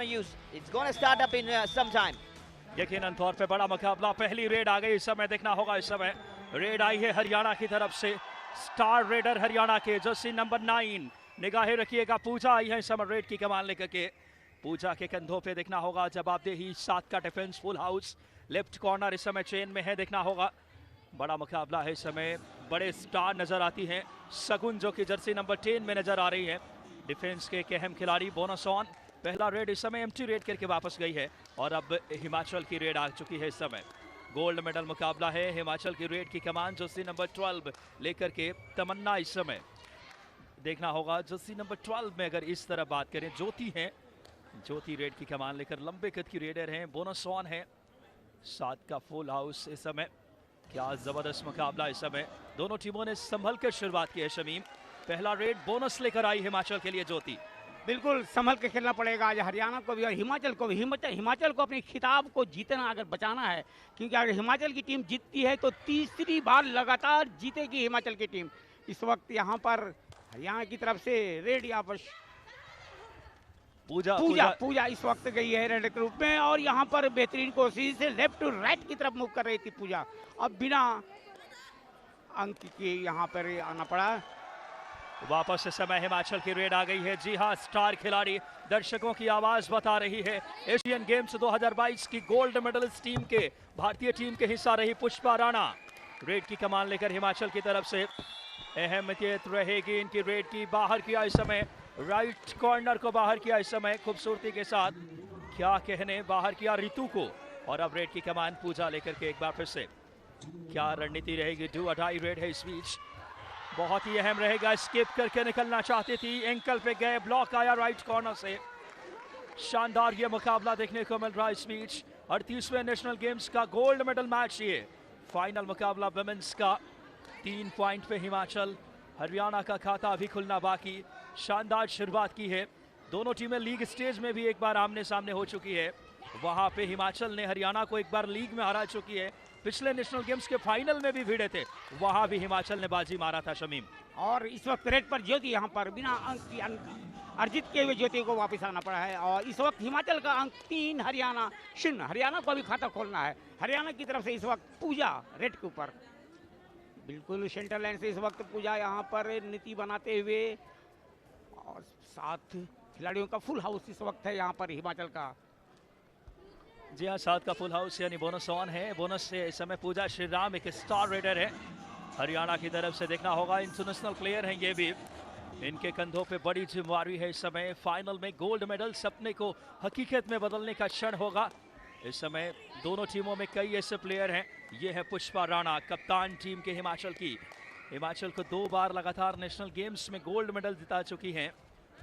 use. It's going to start up in some time. यकीनन तौर पे बड़ा मुकाबला, पहली रेड आ गई। इस समय देखना होगा, इस समय रेड आई है हरियाणा की तरफ से। स्टार रेडर हरियाणा के जर्सी नंबर 9, निगाहें रखिएगा। पूजा आई है इस समय रेड की कमान लेकर के। पूजा के कंधों पे देखना होगा जवाबदेही, 7 का defence, full house. Left corner इस समय चेन में है, देखना होगा। बड़ा मुकाबला है इस समय, बड़े स्टार नजर आती हैं। सगुन जो कि जर्सी नंबर 10 में नजर आ रही है, डिफेंस के एक अहम खिलाड़ी। बोनस ऑन, पहला रेड इस समय एम्प्टी रेड करके वापस गई है और अब हिमाचल की रेड आ चुकी है। इस समय गोल्ड मेडल मुकाबला है। हिमाचल की रेड की कमान जर्सी नंबर 12 लेकर के तमन्ना इस समय देखना होगा। जर्सी नंबर 12 में अगर इस तरह बात करें, ज्योति हैं, ज्योति रेड की कमान लेकर लंबे कद की रेडर हैं। बोनस ऑन है, 7 का फुल हाउस। इस समय क्या जबरदस्त मुकाबला इस समय, दोनों टीमों ने संभल कर शुरुआत की है। शमीम, पहला रेड बोनस लेकर आई हिमाचल के लिए ज्योति। बिल्कुल संभल के खेलना पड़ेगा आज हरियाणा को भी और हिमाचल को भी। हिमाचल को अपने खिताब को जीतना अगर बचाना है, क्योंकि अगर हिमाचल की टीम जीतती है तो तीसरी बार लगातार जीतेगी हिमाचल की टीम। इस वक्त यहाँ पर हरियाणा की तरफ से रेड यहाँ पर पूजा इस वक्त गई है रेड के रूप में और यहाँ पर बेहतरीन कोशिश से लेफ्ट टू राइट की तरफ मूव कर रही थी पूजा। अब बिना अंक के यहाँ पर आना पड़ा। वापस इस समय हिमाचल की रेड आ गई है। जी हाँ, स्टार खिलाड़ी, दर्शकों की आवाज बता रही है। एशियन गेम्स 2022 की गोल्ड मेडलिस्ट टीम के, भारतीय टीम के हिस्सा रही पुष्पा राणा रेड की कमान लेकर हिमाचल की तरफ से। अहमियत रहेगी इनकी रेड की। बाहर किया इस समय, राइट कॉर्नर को बाहर किया इस समय खूबसूरती के साथ। क्या कहने, बाहर किया रितु को। और अब रेड की कमान पूजा लेकर के एक बार फिर से। क्या रणनीति रहेगी? डू और डाई रेड है इस बीच, बहुत ही अहम रहेगा। स्किप करके निकलना चाहती थी, एंकल पे गए, ब्लॉक आया राइट कॉर्नर से। शानदार ये मुकाबला देखने को मिल रहा है इस बीच। 38वें नेशनल गेम्स का गोल्ड मेडल मैच, ये फाइनल मुकाबला वुमेन्स का। 3 पॉइंट पे हिमाचल, हरियाणा का खाता अभी खुलना बाकी। शानदार शुरुआत की है। दोनों टीमें लीग स्टेज में भी एक बार आमने सामने हो चुकी है। वहां पे हिमाचल ने हरियाणा को एक बार लीग में हरा चुकी है। पिछले नेशनल गेम्स के फाइनल में भी भिड़े थे, वहां भी हिमाचल ने बाजी मारा था। शमीम, और इस वक्त रेड पर ज्योति यहाँ पर बिना अंक अर्जित किए हुए ज्योति को वापस आना पड़ा है। और इस वक्त हिमाचल का अंक 3, हरियाणा 0। हरियाणा को भी खाता खोलना है। हरियाणा की तरफ से इस वक्त पूजा रेड के ऊपर, बिल्कुल सेंटर लाइन से इस वक्त पूजा यहाँ पर नीति बनाते हुए, और 7 खिलाड़ियों का फुल हाउस इस वक्त है यहाँ पर हिमाचल का। जी हाँ, 7 का फुल हाउस यानी बोनस ऑन है। बोनस से इस समय पूजा श्री राम एक स्टार रेडर है हरियाणा की तरफ से। देखना होगा, इंटरनेशनल प्लेयर हैं ये भी, इनके कंधों पे बड़ी जिम्मेदारी है इस समय। फाइनल में गोल्ड मेडल सपने को हकीकत में बदलने का क्षण होगा इस समय। दोनों टीमों में कई ऐसे प्लेयर हैं। ये है पुष्पा राणा, कप्तान टीम के हिमाचल की। हिमाचल को 2 बार लगातार नेशनल गेम्स में गोल्ड मेडल जिता चुकी हैं।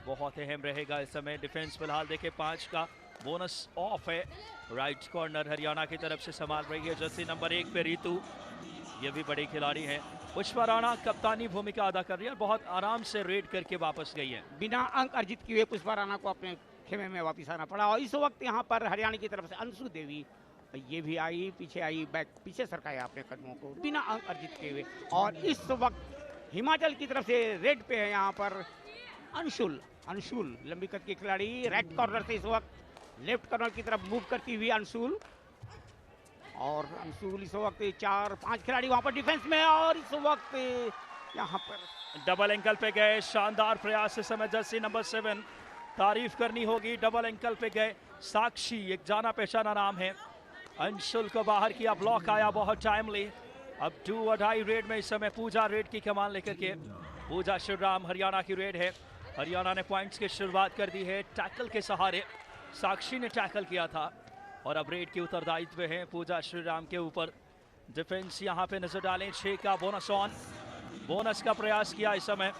बहुत अहम रहेगा इस समय। डिफेंस फिलहाल देखे 5 का, बोनस ऑफ है। राइट कॉर्नर हरियाणा की तरफ से संभाल रही है जर्सी नंबर 1 पे रितु, ये भी बड़ी खिलाड़ी है। पुष्पा राणा कप्तानी भूमिका अदा कर रही है, बहुत आराम से रेड करके वापस गई है। बिना अंक अर्जित किए पुष्पा राणा को अपने खेमे में वापस आना पड़ा। और इस वक्त यहाँ पर हरियाणा की तरफ से अंशु देवी, ये भी आई, पीछे आई, बैक पीछे सरकाया अपने कदमों को बिना अंक अर्जित किए हुए। और इस वक्त हिमाचल की तरफ से रेड पे है यहाँ पर अंशुल लंबी कद की खिलाड़ी। राइट कॉर्नर से इस वक्त लेफ्ट कॉर्नर की तरफ मूव करती हुई अंशुल। और अंशुल इस वक्त 4-5 खिलाड़ी वहां पर डिफेंस में। और इस वक्त यहाँ पर डबल एंकल पे गए, शानदार प्रयास इस समय जर्सी नंबर 7, तारीफ करनी होगी। डबल एंकल पे गए, साक्षी एक जाना पहचाना नाम है। अंशुल को बाहर किया, ब्लॉक आया बहुत टाइमली। अब 2 और डाई रेड में इस समय पूजा रेड की कमान लेकर के। पूजा श्री राम हरियाणा की रेड है। हरियाणा ने पॉइंट्स की शुरुआत कर दी है टैकल के सहारे। साक्षी ने टैकल किया था और अब रेड के उत्तरदायित्व है पूजा श्री राम के ऊपर। डिफेंस यहाँ पे नजर डालें, 6 का बोनस ऑन, बोनस का प्रयास किया इस समय।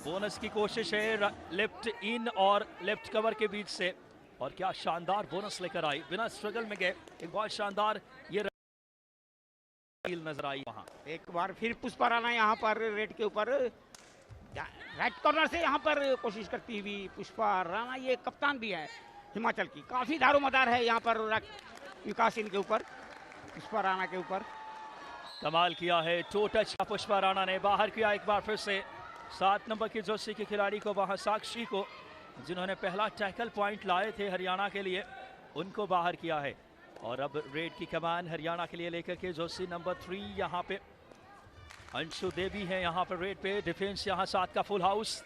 बोनस की कोशिश है लेफ्ट इन और लेफ्ट कवर के बीच से। और क्या शानदार बोनस लेकर आई, बिना स्ट्रगल में गए। एक बहुत शानदार ये नजर आई वहां। एक बार फिर पुष्पा राणा यहाँ पर रेड के ऊपर राइट कॉर्नर से यहाँ पर कोशिश करती हुई पुष्पा राणा, ये कप्तान भी है हिमाचल की। काफी दारोमदार है यहाँ पर विकास इनके ऊपर, पुष्पा राणा के ऊपर। कमाल किया है, टो टच पुष्पा राणा ने। बाहर किया एक बार फिर से 7 नंबर की जर्सी की खिलाड़ी को, वहां साक्षी को। जिन्होंने पहला टैकल पॉइंट लाए थे हरियाणा के लिए, उनको बाहर किया है। और अब रेड की कमान हरियाणा के लिए लेकर के जर्सी नंबर 3 यहाँ पे अंशु देवी है। यहाँ पर रेड पे डिफेंस यहाँ 7 का full house.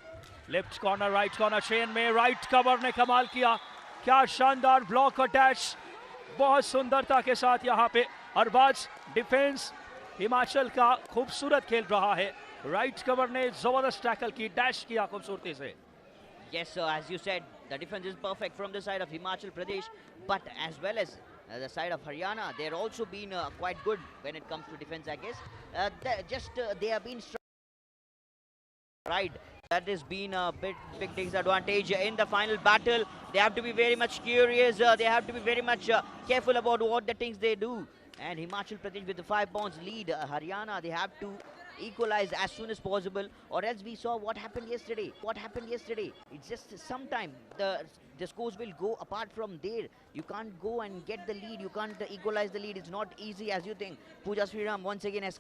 Left corner right corner chain में राइट कवर ने कमाल किया। क्या शानदार ब्लॉक और डैश, बहुत सुंदरता के साथ यहाँ पे अरबाज डिफेंस हिमाचल का खूबसूरत खेल रहा है। राइट कवर ने जबरदस्त टैकल की, डैश किया खूबसूरती से। Yes, sir. As you said, the defense is perfect from the side of Himachal Pradesh, but as well as the side of Haryana, they're also been quite good when it comes to defense, I guess. They have been right. That has been a big disadvantage in the final battle. They have to be very much curious. They have to be very much careful about what the things they do. And Himachal Pradesh with the 5 points lead, Haryana, they have to equalize as soon as possible, or else we saw what happened yesterday. It's just sometime the scores will go apart from there. You can't go and get the lead, you can't equalize the lead. It's not easy as you think. Pooja Sriram once again has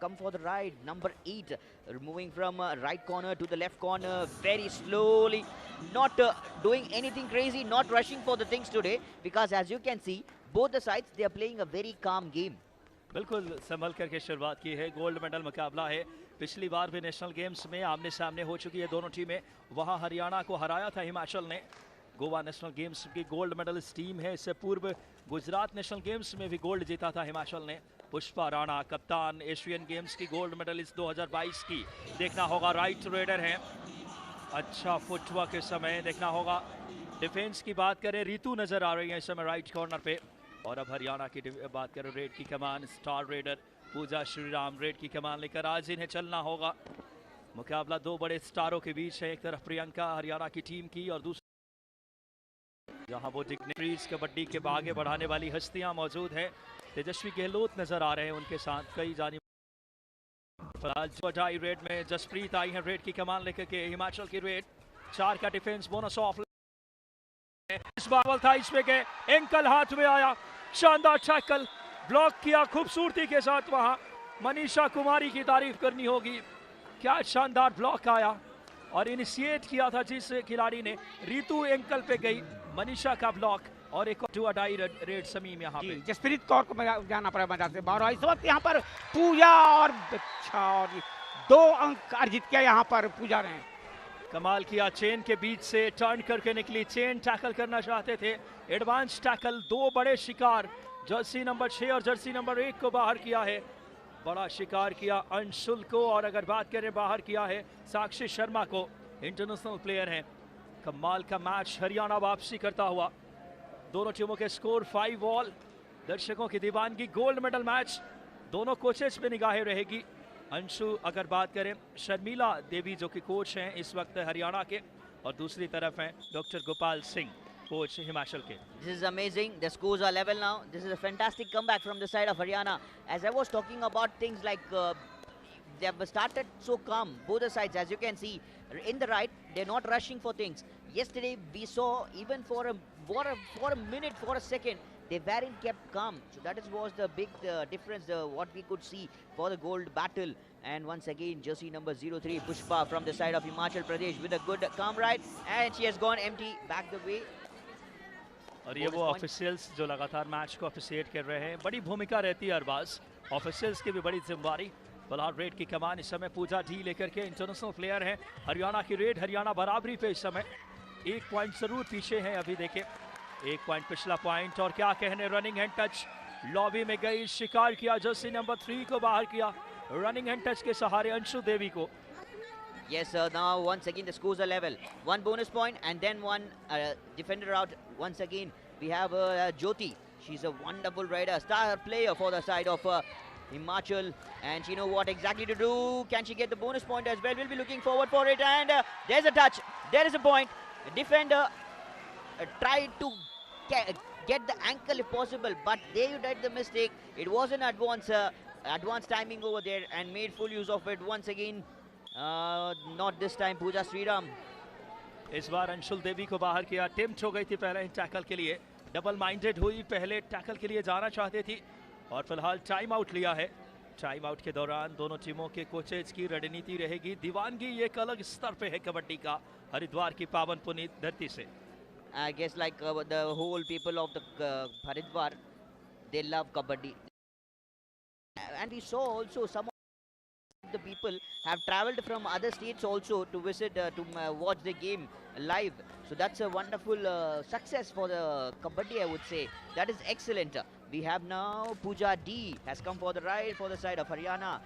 come for the ride. Number 8 moving from right corner to the left corner very slowly, not doing anything crazy, not rushing for the things today, because as you can see both the sides, they are playing a very calm game. बिल्कुल संभल करके शुरुआत की है। Gold medal मुकाबला है। पिछली बार भी national games में आमने सामने हो चुकी है दोनों टीमें। वहां हरियाणा को हराया था हिमाचल ने। गोवा नेशनल गेम्स की गोल्ड मेडलिस्ट टीम है। इससे पूर्व गुजरात नेशनल गेम्स में भी गोल्ड जीता था हिमाचल ने। पुष्पा राणा कप्तान, एशियन गेम्स की गोल्ड मेडलिस्ट 2022 की। देखना होगा राइट रेडर हैं, अच्छा फुटवर्क के समय देखना होगा। डिफेंस की बात करें, रितु नजर आ रही है इस समय राइट कॉर्नर पे। और अब हरियाणा की बात करें, रेड की कमान स्टार रेडर पूजा श्रीराम रेड की कमान लेकर आज इन्हें चलना होगा। मुकाबला 2 बड़े स्टारों के बीच है। एक तरफ प्रियंका हरियाणा की टीम की, और दूसरी जहां वो डिग्निटरीज कबड्डी के आगे बढ़ाने वाली हस्तियां मौजूद हैं। तेजस्वी गहलोत नजर आ रहे हैं उनके साथ। कई जानी फिलहाल रेड में जसप्रीत आई है रेड की कमान लेकर के। हिमाचल की रेड 4 का डिफेंस बोनस ऑफ इस बावल था इसमें के एंकल हाथ में आया। शानदार टैकल ब्लॉक किया खूबसूरती के साथ। वहां मनीषा कुमारी की तारीफ करनी होगी। क्या शानदार ब्लॉक आया और इनिशिएट किया था जिस खिलाड़ी ने। रितु एंकल पे गई, मनीषा का ब्लॉक, और एक टू अडाई रेड समीम यहाँ पे। जसप्रीत कौर को जाना पड़ा मजा से बाहर। इस वक्त यहाँ पर पूजा और 2 अंक अर्जित किया यहाँ पर पूजा ने। कमाल किया, चेन के बीच से टर्न करके निकली। चेन टैकल करना चाहते थे, एडवांस टैकल। 2 बड़े शिकार, जर्सी नंबर 6 और जर्सी नंबर 1 को बाहर किया है। बड़ा शिकार किया अंशुल को, और अगर बात करें बाहर किया है साक्षी शर्मा को, इंटरनेशनल प्लेयर हैं। कमाल का मैच हरियाणा वापसी करता हुआ। दोनों टीमों के स्कोर 5 ऑल। दर्शकों की दीवानगी, गोल्ड मेडल मैच। दोनों कोचेस पे निगाहें रहेगी। अंशु अगर बात करें, शर्मिला देवी जो कि कोच हैं इस वक्त हरियाणा के, और दूसरी तरफ हैं डॉक्टर गोपाल सिंह कोच हिमाचल के। This is amazing. The scores are level now. This is a fantastic comeback from the side of Haryana. As I was talking about things like they have started so calm, both the sides. As you can see, in the right, they're not rushing for things. Yesterday, we saw even for a minute, for a second, they weren't kept calm. So that was the big difference, what we could see for the gold battle. And once again, jersey number 03, Pushpa from the side of Himachal Pradesh with a good calm ride. And she has gone empty back the way. और ये वो officials जो लगातार match को officiate कर रहे हैं, बड़ी भूमिका रहती है अरबाज। ऑफिशियल्स की भी बड़ी जिम्मेदारी। फिलहाल रेड की कमान इस समय पूजा डी लेकर के, इंटरनेशनल प्लेयर हैं हरियाणा की रेड। हरियाणा बराबरी पे इस समय 1 पॉइंट जरूर पीछे है। अभी देखें 1 पॉइंट पिछला पॉइंट। और क्या कहने, रनिंग हैंड टच लॉबी में गई, शिकार किया, जर्सी नंबर 3 को बाहर किया रनिंग हैंड टच के सहारे अंशु देवी को। Yes, sir. Now once again the scores are level. 1 bonus point and then 1 defender out. Once again we have Jyoti. She's a wonderful rider, star player for the side of Himachal, and she know what exactly to do. Can she get the bonus point as well? We'll be looking forward for it. And there's a touch. There is a point. The defender tried to get the ankle if possible, but there you did the mistake. It was an advanced timing over there and made full use of it. Once again, not this time, Pooja Sriram. इस बार अंशुल देवी को बाहर किया। Attempt हो गई थी पहले tackle के लिए, डबल माइंडेड हुई, पहले टैकल के लिए जाना चाहती थी, और फिलहाल टाइम आउट लिया है। टाइम आउट के दौरान दोनों टीमों के कोचेज की रणनीति रहेगी। दीवानगी एक अलग स्तर पे है कबड्डी का। हरिद्वार की पावन पुनीत धरती से। I guess like the whole people of the Haridwar, they love kabaddi, and we saw also some of the people have traveled from other states also to visit to watch the game live. So that's a wonderful success for the kabaddi, I would say. That is excellent. We have now Pooja D has come for the right for the side of Haryana.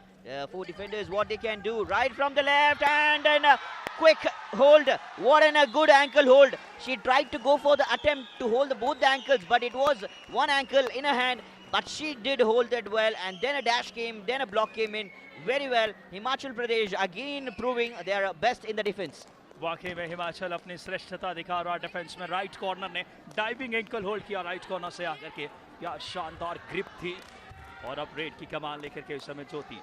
4 defenders, what they can do, right from the left, and then a quick hold. What a good ankle hold. She tried to go for the attempt to hold both the ankles, but it was one ankle in her hand, but she did hold that well, and then a dash came, then a block came in very well. Himachal Pradesh again proving they are best in the defense. वाकई में हिमाचल अपनी श्रेष्ठता दिखा रहा defence में। Right corner ने diving ankle hold किया right corner से आकर के, क्या शानदार ग्रिप थी। और अब रेड की कमान लेकर के इस समय ज्योति।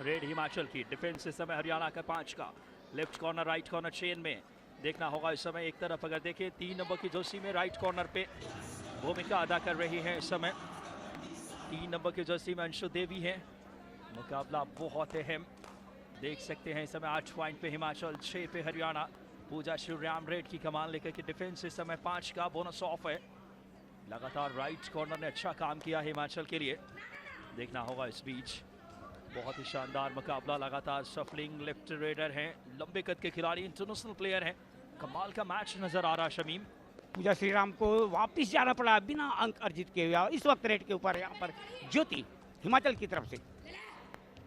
रेड हिमाचल की डिफेंस इस समय हरियाणा का 5 का। Left corner right corner chain में देखना होगा इस समय। एक तरफ अगर देखें 3 नंबर की जर्सी में राइट कॉर्नर पे भूमिका अदा कर रही है इस समय 3 नंबर की जर्सी में अंशु देवी है। मुकाबला बहुत अहम देख सकते हैं इस समय। 8 पॉइंट पे हिमाचल, 6 पे हरियाणा। पूजा श्रीराम रेड की कमान लेकर के डिफेंस इस समय 5 का, बोनस ऑफ है। लगातार राइट कॉर्नर ने अच्छा काम किया हिमाचल के लिए, देखना होगा इस बीच। बहुत ही शानदार मुकाबला लगातार। सफलिंग लेफ्ट रेडर हैं, लंबे कद के खिलाड़ी, इंटरनेशनल प्लेयर हैं। कमाल का मैच नजर आ रहा शमीम। पूजा श्रीराम को वापस जाना पड़ा बिना अंक अर्जित किए हुए। इस वक्त रेड के ऊपर यहाँ पर ज्योति हिमाचल की तरफ से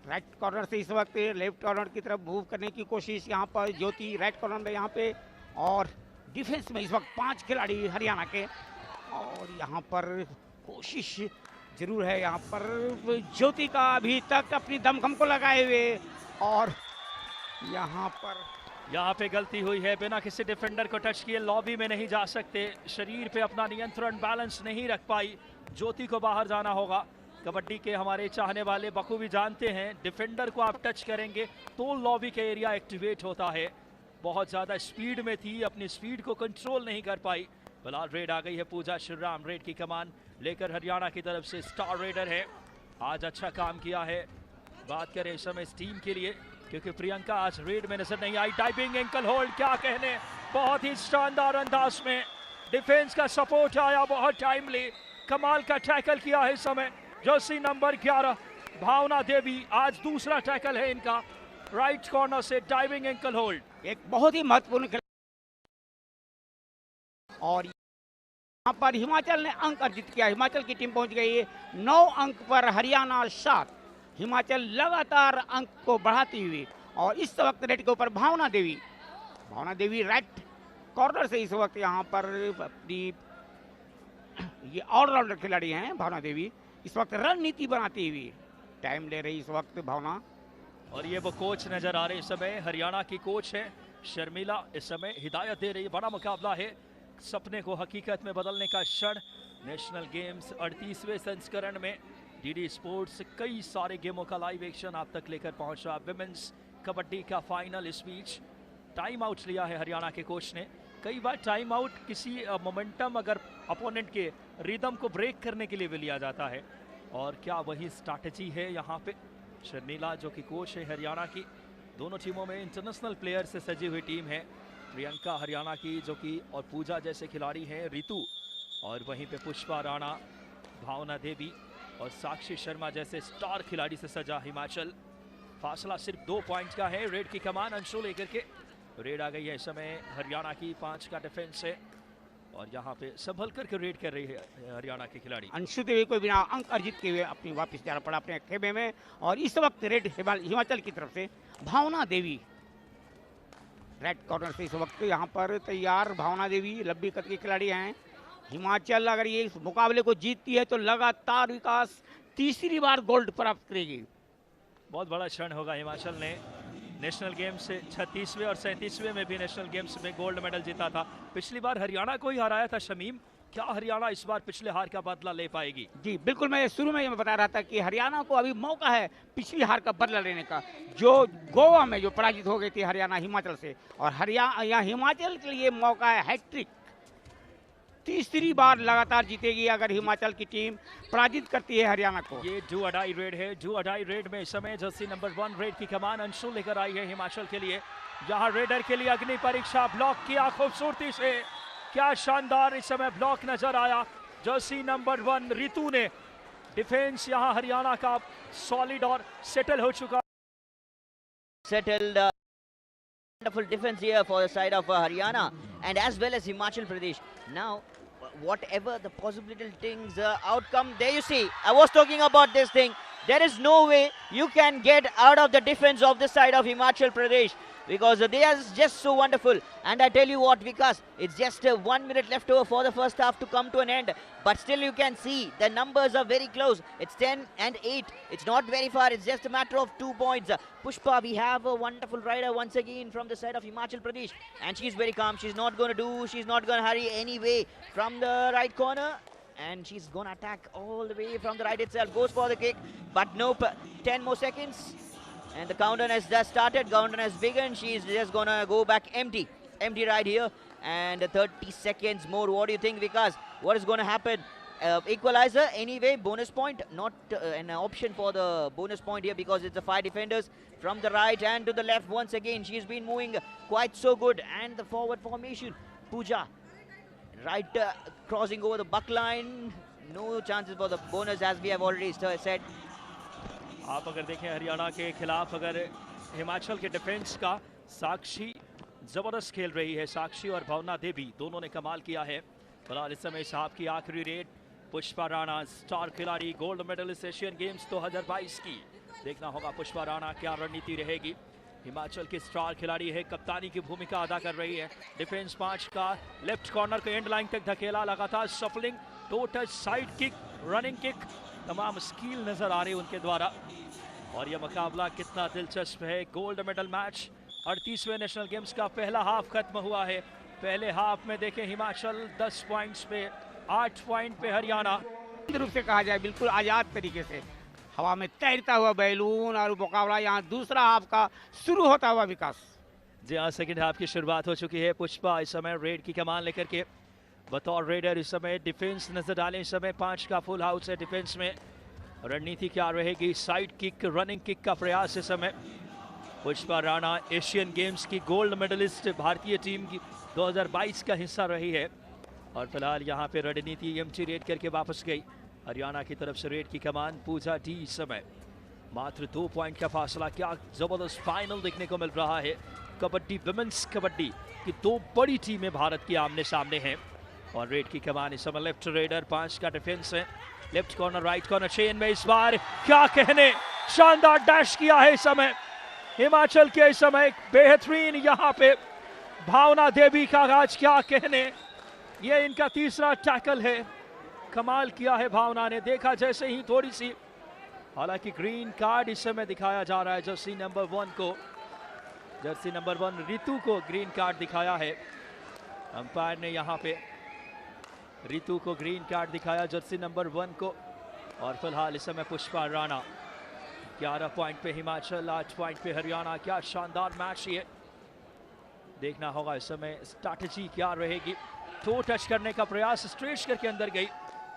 राइट कॉर्नर से इस वक्त लेफ्ट कॉर्नर की तरफ मूव करने की कोशिश यहाँ पर ज्योति राइट कॉर्नर में यहाँ पे। और डिफेंस में इस वक्त 5 खिलाड़ी हरियाणा के, और यहाँ पर कोशिश जरूर है यहाँ पर ज्योति का अभी तक अपनी दमखम को लगाए हुए। और यहाँ पे गलती हुई है, बिना किसी डिफेंडर को टच किए लॉबी में नहीं जा सकते। शरीर पे अपना नियंत्रण बैलेंस नहीं रख पाई, ज्योति को बाहर जाना होगा। कबड्डी के हमारे चाहने वाले बखूबी जानते हैं, डिफेंडर को आप टच करेंगे तो लॉबी का एरिया एक्टिवेट होता है। बहुत ज़्यादा स्पीड में थी, अपनी स्पीड को कंट्रोल नहीं कर पाई। फिलहाल रेड आ गई है पूजा श्रीराम रेड की कमान लेकर हरियाणा की तरफ से। स्टार रेडर है, आज अच्छा काम किया है। बात करें इस समय इस टीम के लिए, क्योंकि प्रियंका आज रेड में नजर नहीं आई। डाइविंग एंकल होल्ड, क्या कहने, बहुत ही शानदार अंदाज में डिफेंस का सपोर्ट आया, बहुत टाइमली। कमाल का टैकल किया है इस समय जर्सी नंबर 11 भावना देवी। आज दूसरा टैकल है इनका राइट कॉर्नर से, डाइविंग एंकल होल्ड। एक बहुत ही महत्वपूर्ण खेल। और यहाँ पर हिमाचल ने अंक अर्जित किया। हिमाचल की टीम पहुंच गई है 9 अंक पर, हरियाणा 7। हिमाचल लगातार अंक को बढ़ाती हुई। और इस वक्त रेड के ऊपर भावना देवी राइट कॉर्नर से इस वक्त यहाँ पर अपनी, ये ऑलराउंडर खिलाड़ी हैं भावना देवी, इस वक्त रणनीति बनाती हुई टाइम ले रही इस वक्त भावना। और ये वो कोच नजर आ रहे इस समय, हरियाणा की कोच है शर्मिला, इस समय हिदायत दे रही है। बड़ा मुकाबला है, सपने को हकीकत में बदलने का क्षण। नेशनल गेम्स 38वें संस्करण में डीडी स्पोर्ट्स कई सारे गेमों का लाइव एक्शन आप तक लेकर पहुंचा। विमेंस कबड्डी का फाइनल, इस बीच टाइम आउट लिया है हरियाणा के कोच ने। कई बार टाइम आउट किसी मोमेंटम अगर अपोनेंट के रिदम को ब्रेक करने के लिए भी लिया जाता है, और क्या वही स्ट्रैटेजी है यहाँ पे। शर्मिला जो कि कोच है हरियाणा की, दोनों टीमों में इंटरनेशनल प्लेयर से सजी हुई टीम है। प्रियंका हरियाणा की जो कि, और पूजा जैसे खिलाड़ी हैं, रितु, और वहीं पे पुष्पा राणा, भावना देवी और साक्षी शर्मा जैसे स्टार खिलाड़ी से सजा हिमाचल। फासला सिर्फ 2 पॉइंट का है। रेड की कमान अंशु लेकर के रेड आ गई है इस समय हरियाणा की। 5 का डिफेंस है, और यहाँ पे संभल करके रेड कर रही है हरियाणा के खिलाड़ी। अंशु देवी को बिना अंक अर्जित किए हुए अपनी वापस जाना पड़ा अपने खेमे में। और इस वक्त रेड हिमाचल की तरफ से भावना देवी रेड कॉर्नर से इस वक्त यहाँ पर तैयार। भावना देवी लंबी कद की खिलाड़ी हैं। हिमाचल अगर ये इस मुकाबले को जीतती है तो लगातार विकास 3री बार गोल्ड प्राप्त करेगी। बहुत बड़ा क्षण होगा। हिमाचल ने नेशनल गेम्स से 36वें और 37वें में भी नेशनल गेम्स में गोल्ड मेडल जीता था। पिछली बार हरियाणा को ही हराया था शमीम। क्या हरियाणा इस बार पिछले हार का बदला ले पाएगी? जी बिल्कुल, मैं शुरू में ये बता रहा था कि हरियाणा को अभी मौका है पिछली हार का बदला लेने का, जो गोवा में जो पराजित हो गई थी हरियाणा हिमाचल से। और हरियाणा या हिमाचल के लिए मौका है हैट्रिक। तीसरी बार लगातार जीतेगी अगर हिमाचल की टीम पराजित करती है हरियाणा को। ये डू अडाई रेड है। डू अडाई रेड में इस समय जर्सी नंबर 1 रेड की कमान अंशु लेकर आई है हिमाचल के लिए। यहाँ रेडर के लिए अग्नि परीक्षा ब्लॉक किया खूबसूरती से। क्या शानदार इस समय ब्लॉक नजर आया जर्सी नंबर 1 रितु ने। डिफेंस यहाँ हरियाणा का सॉलिड और सेटल हो चुका। Settled. Wonderful defense here for the side of Haryana and as well as Himachal Pradesh. Now, whatever the possible things outcome, there you see, I was talking about this thing. There is no way you can get out of the defense of this side of Himachal Pradesh because they are just so wonderful. And I tell you what, Vikas, it's just 1 minute left over for the first half to come to an end. But still you can see the numbers are very close. It's 10 and 8. It's not very far. It's just a matter of 2 points. Pushpa, we have a wonderful rider once again from the side of Himachal Pradesh. And she's very calm. She's not going to hurry anyway from the right corner. And she's going to attack all the way from the right itself. Goes for the kick. But nope. 10 more seconds. And the countdown has just started. Countdown has begun. She's just going to go back empty. Empty right here. And 30 seconds more. What do you think, Vikas? What is going to happen? Equalizer anyway. Bonus point. Not an option for the bonus point here because it's the 5 defenders from the right and to the left once again. She's been moving quite so good. And the forward formation. Pooja. Right crossing over the buck line. No chances for the bonus as we have already said. आप अगर देखें हरियाणा के खिलाफ अगर हिमाचल के defence का साक्षी जबरदस्त खेल रही है। साक्षी और भावना देवी दोनों ने कमाल किया है। फिलहाल इस समय साहब की आखिरी रेड पुष्पा राणा स्टार खिलाड़ी गोल्ड मेडलिस्ट एशियन गेम्स 2022 की। देखना होगा पुष्पा राणा क्या रणनीति रहेगी। हिमाचल की स्टार खिलाड़ी है, कप्तानी की भूमिका अदा कर रही है। डिफेंस 5 का लेफ्ट कॉर्नर के एंड लाइन तक धकेला, लगातार सफलिंग, to touch, side kick, running kick, तमाम स्किल नजर आ रही है उनके द्वारा। और यह मुकाबला कितना दिलचस्प है। गोल्ड मेडल मैच 38वें नेशनल गेम्स का पहला हाफ खत्म हुआ है। पहले हाफ में देखें हिमाचल 10 पॉइंट्स पे, 8 पॉइंट पे हरियाणा। रूप से कहा जाए बिल्कुल आजाद तरीके से हवा में तैरता हुआ बैलून और मुकाबला यहाँ दूसरा हाफ का शुरू होता हुआ। विकास जी हाँ, सेकंड हाफ की शुरुआत हो चुकी है। पुष्पा इस समय रेड की कमान लेकर के बतौर रेडर इस समय डिफेंस नजर डालें। इस समय 5 का फुल हाउस है डिफेंस में। रणनीति क्या रहेगी? साइड किक, रनिंग किक का प्रयास इस समय। पुष्पा राणा एशियन गेम्स की गोल्ड मेडलिस्ट भारतीय टीम की 2022 का हिस्सा रही है और फिलहाल यहाँ पे रणनीति एम्प्टी रेड करके वापस गई। हरियाणा की तरफ से रेड की कमान पूजा डी। इस समय मात्र 2 पॉइंट का फासला। क्या जबरदस्त फाइनल देखने को मिल रहा है। कबड्डी, विमेंस कबड्डी की 2 बड़ी टीमें भारत की आमने सामने हैं और रेड की कमान इस समय लेफ्ट रेडर, 5 का डिफेंस है। Left corner, right corner chain में इस बार क्या कहने, शानदार डैश किया है इस समय हिमाचल के। इस समय बेहतरीन यहाँ पे भावना देवी का आज क्या कहने। ये इनका तीसरा टैकल है। कमाल किया है भावना ने। देखा जैसे ही थोड़ी सी, हालांकि ग्रीन कार्ड इस समय दिखाया जा रहा है जर्सी नंबर 1 को। जर्सी नंबर 1 रितु को ग्रीन कार्ड दिखाया है अंपायर ने। यहाँ पे रितु को ग्रीन कार्ड दिखाया जर्सी नंबर 1 को। और फिलहाल इस समय पुष्पा राणा 11 पॉइंट पे हिमाचल, 8 पॉइंट पे हरियाणा। क्या शानदार मैच ये। देखना होगा इस समय स्ट्रैटेजी क्या रहेगी। टो टच करने का प्रयास, स्ट्रेच करके अंदर गई।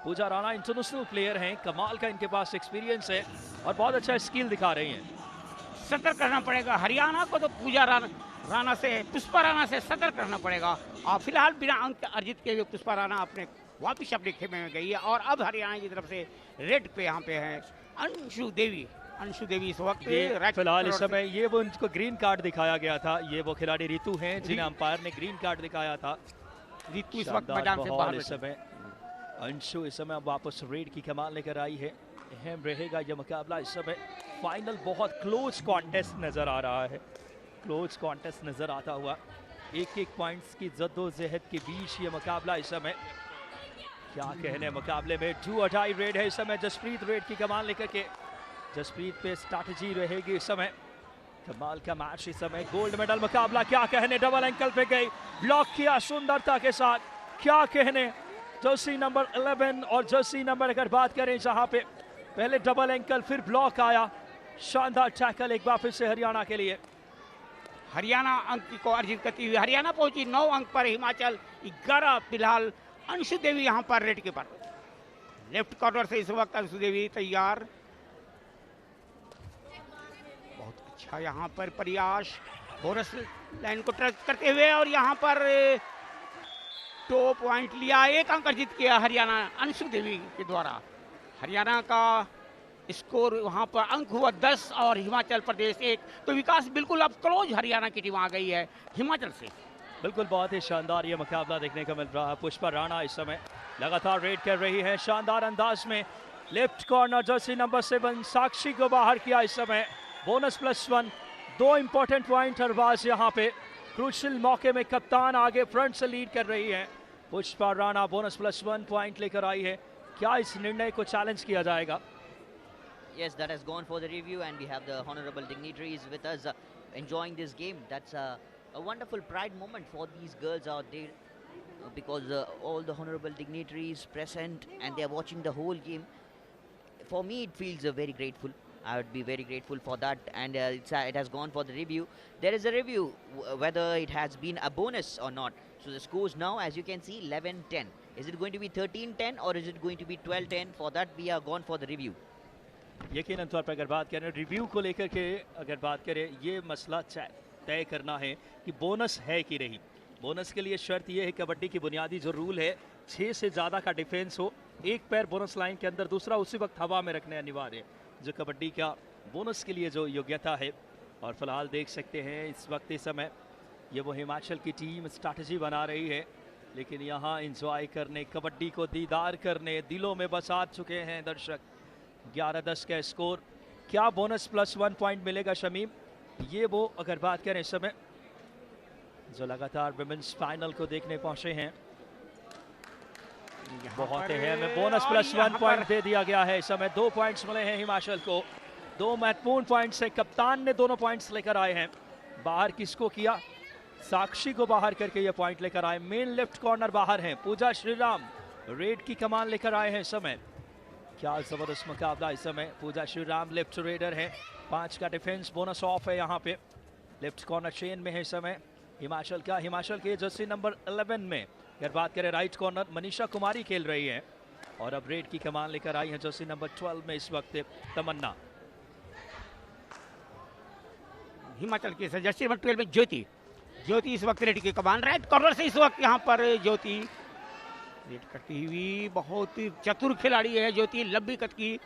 पूजा राणा इंटरनेशनल प्लेयर हैं, कमाल का इनके पास एक्सपीरियंस है और बहुत अच्छा स्किल दिखा रही हैं। सतर्क करना पड़ेगा हरियाणा को, तो पूजा राणा से, पुष्पा राणा से सतर्क करना पड़ेगा। और फिलहाल बिना अंक अर्जित किए हुए पुष्पा राणा वापिस अपने खेमे में गई है और अब हरियाणा की तरफ से रेड पे यहाँ पे है अंशु देवी। अंशु देवी इस वक्त फिलहाल इस समय ये वो उनको ग्रीन कार्ड दिखाया गया था। ये वो खिलाड़ी रितु हैं जिन्हें अंपायर ने ग्रीन कार्ड दिखाया था। रितु इस वक्त मैदान से बाहर। इस समय अंशु इस समय वापस रेड की कमान लेकर आई है। अहम रहेगा यह मुकाबला। इस समय फाइनल बहुत क्लोज कॉन्टेस्ट नजर आ रहा है। क्लोज कॉन्टेस्ट नजर आता हुआ, 1-1 पॉइंट्स की जद्दोजहद के बीच ये मुकाबला इस समय। क्या कहने मुकाबले में। डू और डाई रेड है इस समय। जसप्रीत रेड की कमान लेकर के, जसप्रीत पे स्ट्रैटेजी रहेगी इस समय। कमाल का मैच इस समय। गोल्ड मेडल मुकाबला। क्या कहने, डबल एंकल पे गई, ब्लॉक किया सुंदरता के साथ। क्या कहने, जर्सी नंबर 11 और जर्सी नंबर अगर बात करें जहां पे पहले डबल एंकल फिर ब्लॉक आया। शानदार टैकल एक बार फिर से हरियाणा के लिए। हरियाणा अंक को अर्जित करती हुई हरियाणा पहुंची 9 अंक पर। हिमाचल 11 फिलहाल अंशु देवी यहाँ पर रेड के पर लेफ्ट कॉर्नर से इस वक्त अंशु देवी तैयार। बहुत अच्छा यहाँ पर प्रयास बोनस लाइन को टच करते हुए और यहाँ पर टॉप पॉइंट लिया, 1 अंक अर्जित किया हरियाणा अंशु देवी के द्वारा। हरियाणा का स्कोर वहाँ पर अंक हुआ 10 और हिमाचल प्रदेश 1। तो विकास बिल्कुल अब क्लोज हरियाणा की टीम आ गई है हिमाचल से। बिल्कुल बहुत ही शानदार ये मुकाबला देखने को मिल रहा है। पुष्पा राणा इस समय लगातार रेड कर रही है शानदार अंदाज में। लेफ्ट कॉर्नर जर्सी नंबर 7 साक्षी को बाहर किया इस समय। बोनस +1, 2 इंपॉर्टेंट पॉइंट अरबाज यहाँ पे क्रूशियल मौके में कप्तान आगे फ्रंट से लीड कर रही है। पुष्पा राणा बोनस +1 पॉइंट लेकर आई है। क्या इस निर्णय को चैलेंज किया जाएगा? Yes, that has gone for the review, and we have the honorable dignitaries with us enjoying this game. That's a wonderful pride moment for these girls out there because all the honorable dignitaries present and they are watching the whole game. For me, it feels very grateful. I would be very grateful for that, and it has gone for the review. There is a review whether it has been a bonus or not. So the scores now, as you can see, 11-10. Is it going to be 13-10 or is it going to be 12-10? For that, we are gone for the review. यकीनन तौर पर अगर बात करें review को लेकर के, अगर बात करें ये मसला तय करना है कि बोनस है कि नहीं। बोनस के लिए शर्त ये है कबड्डी की बुनियादी जो रूल है 6 से ज़्यादा का डिफेंस हो, एक पैर बोनस लाइन के अंदर, दूसरा उसी वक्त हवा में रखने अनिवार्य, जो कबड्डी का बोनस के लिए जो योग्यता है। और फिलहाल देख सकते हैं इस वक्त इस समय ये वो हिमाचल की टीम स्ट्रैटेजी बना रही है, लेकिन यहाँ इंजॉय करने, कबड्डी को दीदार करने दिलों में बसा चुके हैं दर्शक। 11-10 का स्कोर। क्या बोनस +1 पॉइंट मिलेगा शमीम? ये वो अगर बात करें इस समय जो लगातार विमेंस फाइनल को देखने पहुंचे हैं, बहुत है में बोनस +1 पॉइंट दे दिया गया है। इस समय 2 पॉइंट्स मिले हैं हिमाचल को, 2 महत्वपूर्ण पॉइंट्स है। कप्तान ने दोनों पॉइंट्स लेकर आए हैं। बाहर किसको किया? साक्षी को बाहर करके ये पॉइंट लेकर आए। मेन लेफ्ट कॉर्नर बाहर हैं पूजा श्रीराम, रेड की कमान लेकर आए हैं इस समय। क्या जबरदस्त मुकाबला इस समय। पूजा श्रीराम लेफ्ट रेडर है, 5 का डिफेंस, बोनस ऑफ है यहाँ पे। लेफ्ट कॉर्नर चेन में है इस समय हिमाचल के जर्सी नंबर 11 में अगर बात करें राइट कॉर्नर मनीषा कुमारी खेल रही है, और अब रेड की कमान लेकर आई है जर्सी नंबर 12 में इस वक्त तमन्ना। हिमाचल की जर्सी नंबर 12 में ज्योति इस वक्त रेड की कमान, राइट कॉर्नर से इस वक्त यहाँ पर ज्योति रेड करती हुई। बहुत चतुर खिलाड़ी है ज्योति, लंबी कद की,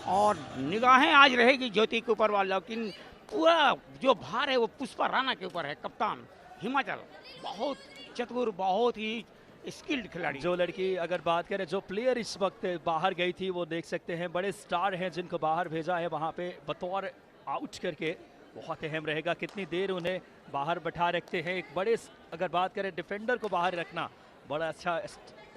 और निगाहें आज रहेगी ज्योति के ऊपर वाला, लेकिन पूरा जो भार है वो पुष्पा राणा के ऊपर है। कप्तान हिमाचल बहुत चतुर, बहुत ही स्किल्ड खिलाड़ी। जो लड़की अगर बात करें, जो प्लेयर इस वक्त बाहर गई थी, वो देख सकते हैं बड़े स्टार हैं जिनको बाहर भेजा है वहाँ पे बतौर आउट करके। बहुत अहम रहेगा कितनी देर उन्हें बाहर बैठा रखते हैं। एक बड़े अगर बात करें डिफेंडर को बाहर रखना बड़ा अच्छा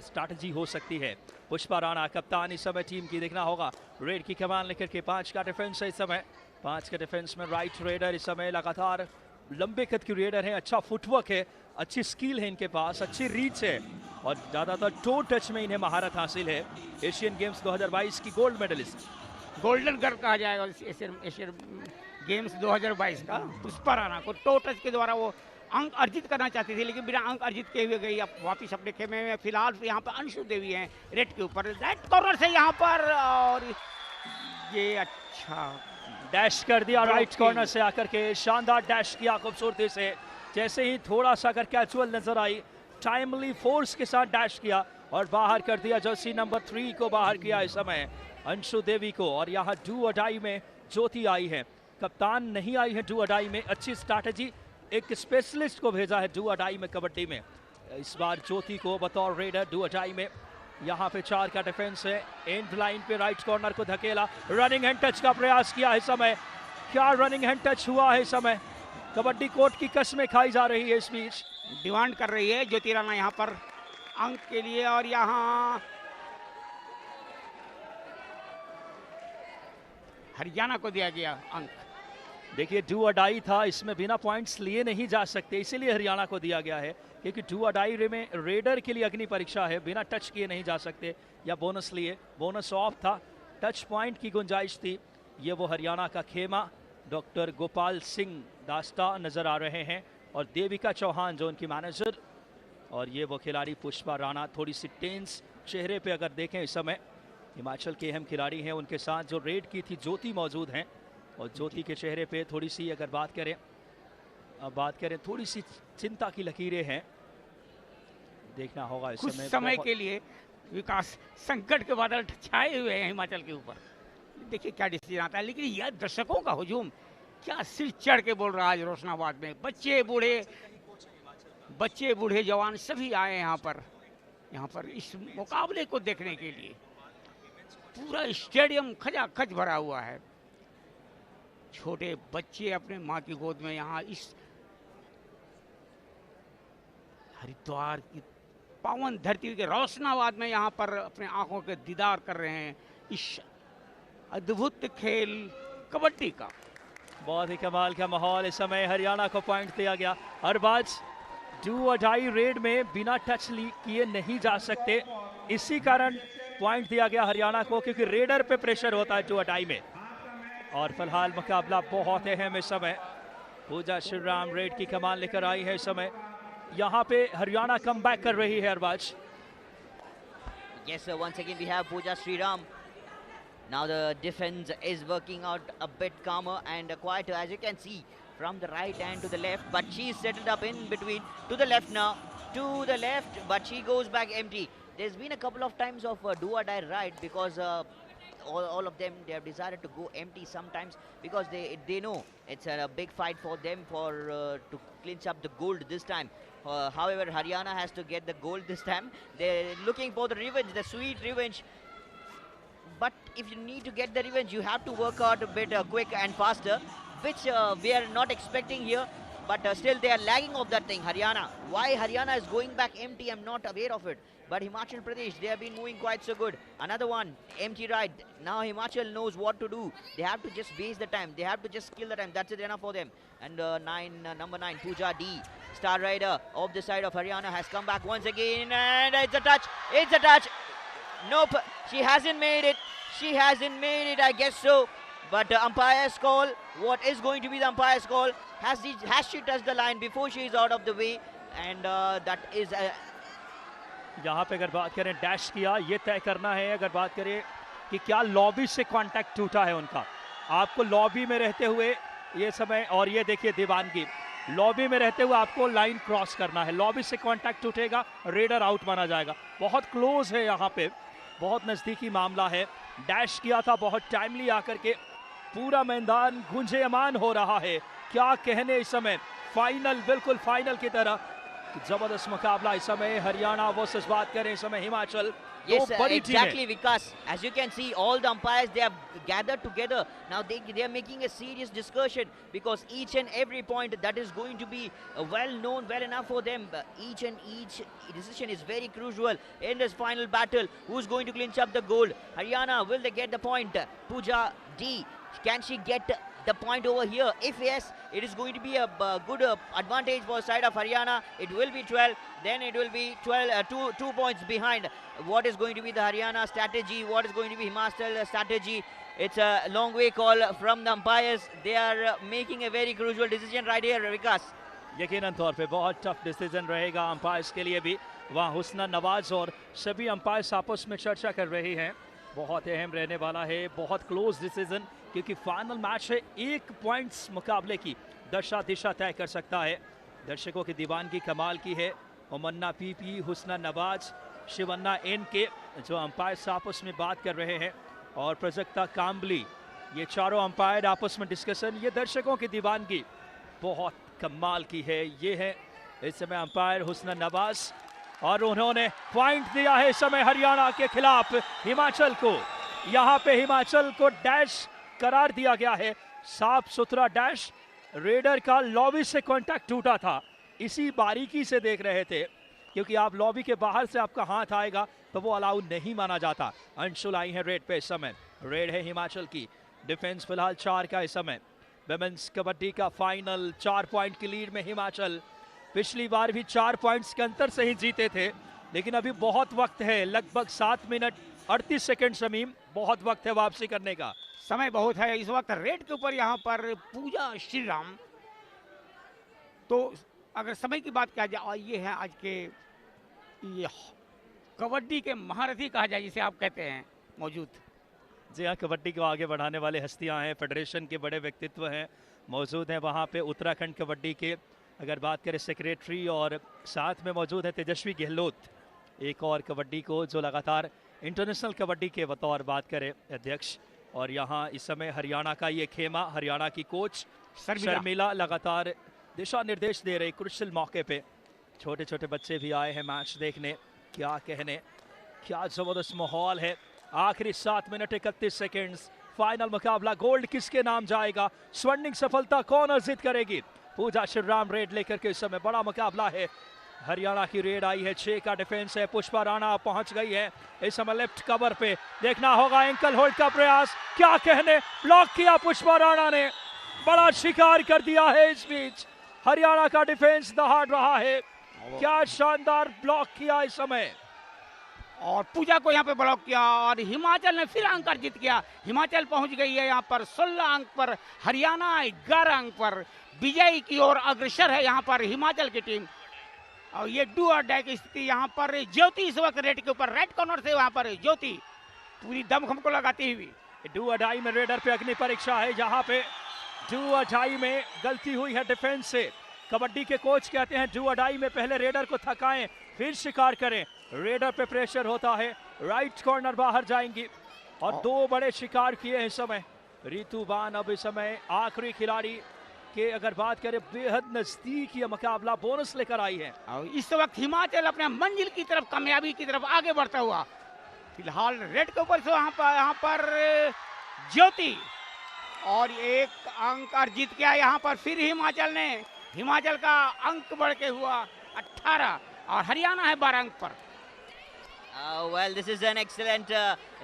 स्ट्रैटेजी हो सकती है। पुष्पा राणा कप्तान इस समय टीम की, देखना होगा रेड की कमान लेकर के। 5 का डिफेंस है इस समय, 5 के डिफेंस में राइट रेडर इस समय लगातार लंबे कद की रेडर है, अच्छा फुटवर्क है, अच्छी स्किल है इनके पास, अच्छी रीच है और ज़्यादातर टो टच में इन्हें महारत हासिल है। एशियन गेम्स 2022 की गोल्ड मेडलिस्ट, गोल्डन गर्ल कहा जाएगा एशियन गेम्स 2022 का। पुष्पा राणा को टो टच के द्वारा वो अंक अर्जित करना चाहती थी, लेकिन बिना अंक अर्जित किए हुए गई अब वापिस अपने खेमे में। फिलहाल यहाँ पर अंशु देवी हैं रेड के ऊपर, राइट कॉर्नर से यहाँ पर, और ये अच्छा डैश कर दिया राइट कॉर्नर से आकर के, शानदार डैश किया खूबसूरती से। जैसे ही थोड़ा सा अगर कैजुअल नजर आई, टाइमली फोर्स के साथ डैश किया और बाहर कर दिया। जर्सी नंबर 3 को बाहर किया इस समय अंशु देवी को, और यहाँ डू अडाई में ज्योति आई है, कप्तान नहीं आई है डू अडाई में। अच्छी स्ट्रैटेजी, एक स्पेशलिस्ट को भेजा है डू अडाई में कबड्डी में, इस बार ज्योति को बतौर रेडर डू अडाई में। यहाँ पे 4 का डिफेंस है, एंड लाइन पे राइट कॉर्नर को धकेला, रनिंग हैंड टच का प्रयास किया है समय। क्या रनिंग हैंड टच हुआ है समय? कबड्डी कोर्ट की कसमें खाई जा रही है इस बीच। डिमांड कर रही है ज्योति राणा यहाँ पर अंक के लिए, और यहाँ हरियाणा को दिया गया अंक। देखिए डू अडाई था, इसमें बिना पॉइंट्स लिए नहीं जा सकते, इसीलिए हरियाणा को दिया गया है, क्योंकि डू अडाई में रेडर के लिए अग्नि परीक्षा है, बिना टच किए नहीं जा सकते या बोनस लिए। बोनस ऑफ था, टच पॉइंट की गुंजाइश थी। ये वो हरियाणा का खेमा डॉक्टर गोपाल सिंह दास्ता नजर आ रहे हैं, और देविका चौहान जो उनकी मैनेजर और ये वो खिलाड़ी पुष्पा राणा, थोड़ी सी टेंस चेहरे पे अगर देखें इस समय। हिमाचल के अहम खिलाड़ी हैं, उनके साथ जो रेड की थी ज्योति मौजूद हैं, और ज्योति के चेहरे पे थोड़ी सी अगर बात करें थोड़ी सी चिंता की लकीरें हैं। देखना होगा इस कुछ समय के लिए विकास संकट के बादल छाए हुए हैं हिमाचल के ऊपर। देखिए क्या डिसीजन आता है, लेकिन यह दर्शकों का हुजूम क्या सिर चढ़ के बोल रहा है। रोशनाबाद में बच्चे बूढ़े जवान सभी आए यहाँ पर इस मुकाबले को देखने के लिए। पूरा स्टेडियम खचाखच भरा हुआ है। छोटे बच्चे अपने माँ की गोद में यहाँ इस हरिद्वार की पावन धरती के रोशनाबाद में यहाँ पर अपने आंखों के दीदार कर रहे हैं इस अद्भुत खेल कबड्डी का। बहुत ही कमाल का माहौल इस समय। हरियाणा को पॉइंट दिया गया। अरबाज डू और डाई रेड में बिना टच किए नहीं जा सकते, इसी कारण पॉइंट दिया गया हरियाणा को, क्योंकि रेडर पे प्रेशर होता है डू और डाई में। और फिलहाल मुकाबला बहुत अहम इस समय। पूजा श्री राम रेड की कमान लेकर आई है इस समय। यहाँ पे हरियाणा कमबैक कर रही है Arbaaz. Yes, sir. Once again we have Pooja Sriram. Now the defense is working out a bit calmer and quieter, as you can see, from the right and to the left. But she's settled up in between. To the left now. To the left, but she goes back empty. There's been a couple of times of do or die right, because all of them, they have decided to go empty sometimes, because they know it's a big fight for them to clinch up the gold this time. However, Haryana has to get the gold this time. They're looking for the revenge, the sweet revenge. But if you need to get the revenge, you have to work out a bit quick and faster, which we are not expecting here. But still, they are lagging of that thing, Haryana. Why Haryana is going back empty, I'm not aware of it. But Himachal Pradesh, they have been moving quite so good. Another one, empty right. Now Himachal knows what to do. They have to just base the time. They have to just kill the time. That's it, enough for them. And number 9, Pooja D, star rider of the side of Haryana, has come back once again. And it's a touch. It's a touch. Nope, she hasn't made it. She hasn't made it, I guess so. But umpire's call, what is going to be the umpire's call? Has she touched the line before she is out of the way? And that is... यहाँ पे अगर बात करें dash किया, ये तय करना है अगर बात करें कि क्या लॉबी से कांटेक्ट टूटा है उनका। आपको लॉबी में रहते हुए ये समय, और ये देखिए दीवानगी, लॉबी में रहते हुए आपको लाइन क्रॉस करना है। लॉबी से कांटेक्ट टूटेगा, रेडर आउट माना जाएगा। बहुत क्लोज है यहाँ पे, बहुत नज़दीकी मामला है। डैश किया था बहुत टाइमली आकर के, पूरा मैदान गुंजेयमान हो रहा है। क्या कहने इस समय, फाइनल, बिल्कुल फाइनल की तरह जबरदस्त मुकाबला इस समय। हरियाणा वर्सेस बात करें इस समय Himachal. Yes, exactly, Vikas. As you can see, all the umpires, they have gathered together. Now they are making a serious discussion, because each and every point that is going to be well known, well enough for them. Each decision is very crucial in this final battle. Who's going to clinch up the gold? Haryana, will they get the point? Pooja D, can she get the point over here? If yes, it is going to be a good advantage for the side of Haryana. It will be 12, then it will be 12, 2 points behind. What is going to be the Haryana strategy? What is going to be Himachal strategy? It's a long way call from the umpires. They are making a very crucial decision right here, Vikas. यकीनन तौर पे बहुत tough decision रहेगा umpires के लिए भी। वहाँ हुस्ना नवाज और सभी अंपायर्स आपस में चर्चा कर रहे हैं। बहुत अहम रहने वाला है, बहुत क्लोज डिसीजन, क्योंकि फाइनल मैच है। 1 पॉइंट्स मुकाबले की दशा दिशा तय कर सकता है। दर्शकों की दीवानगी कमाल की है। उमन्ना पीपी, हुस्ना नवाज, शिवन्ना एन के, जो अंपायर्स आपस में बात कर रहे हैं, और प्रजक्ता काम्बली, ये चारों अंपायर आपस में डिस्कशन। ये दर्शकों की दीवानगी बहुत कमाल की है। ये है इस समय अंपायर हुस्ना नवाज, और उन्होंने पॉइंट दिया है इस समय हरियाणा के खिलाफ हिमाचल को। यहाँ पे हिमाचल को डैश करार दिया गया है, साफ सुथरा डैश। रेडर का लॉबी से कांटेक्ट टूटा था, इसी बारीकी से देख रहे थे, क्योंकि आप लॉबी के बाहर से आपका हाथ आएगा तो वो अलाउ नहीं माना जाता। अंशुल आई है रेड पे इस समय। रेड है हिमाचल की, डिफेंस फिलहाल 4 का इस समय। विमेंस कबड्डी का फाइनल, 4 पॉइंट की लीड में हिमाचल। पिछली बार भी 4 पॉइंट्स के अंतर से ही जीते थे, लेकिन अभी बहुत वक्त है, लगभग 7 मिनट 38 सेकंड। शमीम, बहुत वक्त है वापसी करने का, समय बहुत है इस वक्त रेड के ऊपर। यहाँ पर पूजा श्री राम, तो अगर समय की बात किया जाए, ये है आज के ये कबड्डी के महारथी कहा जाए जिसे आप कहते हैं मौजूद। जी हाँ, कबड्डी को आगे बढ़ाने वाले हस्तियां हैं, फेडरेशन के बड़े व्यक्तित्व हैं मौजूद हैं वहाँ पे। उत्तराखंड कबड्डी के अगर बात करें सेक्रेटरी, और साथ में मौजूद है तेजस्वी गहलोत, एक और कबड्डी को जो लगातार इंटरनेशनल कबड्डी के बतौर बात करें अध्यक्ष। और यहाँ इस समय हरियाणा का ये खेमा, हरियाणा की कोच शर्मिला लगातार दिशा निर्देश दे रही क्रुशियल मौके पे। छोटे छोटे बच्चे भी आए हैं मैच देखने, क्या कहने, क्या जबरदस्त माहौल है। आखिरी 7 मिनट 31 सेकेंड्स, फाइनल मुकाबला गोल्ड किसके नाम जाएगा, स्वर्णिम सफलता कौन अर्जित करेगी। पूजा श्रीराम रेड लेकर के इस समय बड़ा मुकाबला है। हरियाणा की रेड आई है, 6 का डिफेंस है। पुष्पा राणा पहुंच गई है इस समय लेफ्ट कवर पे, देखना होगा एंकल होल्ड का प्रयास, क्या कहने, ब्लॉक किया पुष्पा राणा ने, बड़ा शिकार कर दिया है। इस बीच हरियाणा का डिफेंस दहाड़ रहा है, क्या शानदार ब्लॉक किया इस समय, और पूजा को यहाँ पे ब्लॉक किया, और हिमाचल ने फिर अंक अर्जित किया। हिमाचल पहुंच गई है यहाँ पर 16 अंक पर, हरियाणा 11 अंक पर विजयी की ओर अग्रसर है यहाँ पर हिमाचल की टीम। और ये डू और डाई की स्थिति यहाँ पर ज्योति इस वक्त रेड के ऊपर, राइट कॉर्नर से वहाँ पर ज्योति पूरी दमखम को लगाती हुई। डू और डाई में रेडर पे अग्नि परीक्षा है, जहाँ पे डू और डाई में गलती हुई है डिफेंस से। कबड्डी के कोच कहते हैं डू और डाई में पहले रेडर को थकाएं फिर शिकार करें। रेडर पे प्रेशर होता है, राइट कॉर्नर बाहर जाएंगी, और 2 बड़े शिकार किए हैं इस समय। रितु बान अब इस समय आखिरी खिलाड़ी के अगर बात करें बेहद नजदीक ये मुकाबला बोनस लेकर आई है। और इस वक्त हिमाचल अपने मंजिल की तरफ, कामयाबी की तरफ आगे बढ़ता हुआ। फिलहाल रेड के ऊपर से यहाँ पर ज्योति, और 1 अंक अर्जित किया यहाँ पर फिर हिमाचल ने। हिमाचल का अंक बढ़ के हुआ 18, और हरियाणा है 12 अंक पर। Well, this is an excellent